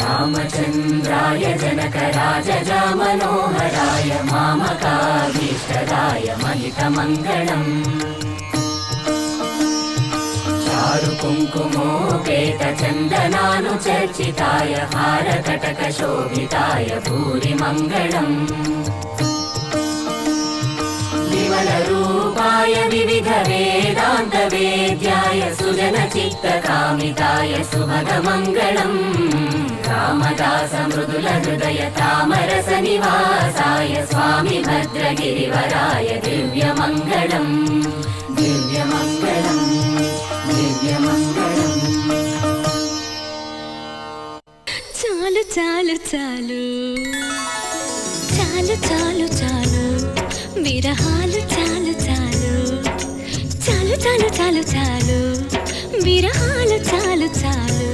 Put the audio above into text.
रामचन्द्राय जनकराजजामनोहराय मामकाभीष्टदाय महितमङ्गलम् चारुकुङ्कुमोपेतचन्दनानुचर्चिताय हारकटकशोभिताय भूरिमङ्गलम् विमलरूपाय विविधवेदान्तवेद्याय सुजनचित्तकामिताय सुभगमङ्गलम् रामदासमृदुलहृदय तामरसनिवासाय स्वामि भद्रगिरिवराय दिव्यमङ्गलम् दिव्यमङ्गलम् दिव्यमङ्गलम् చాలు చాలు చాలు చాలు చాలు చాలు విరహాలు చాలు చాలు చాలు చాలు చాలు చాలు విరహాలు చాలు చాలు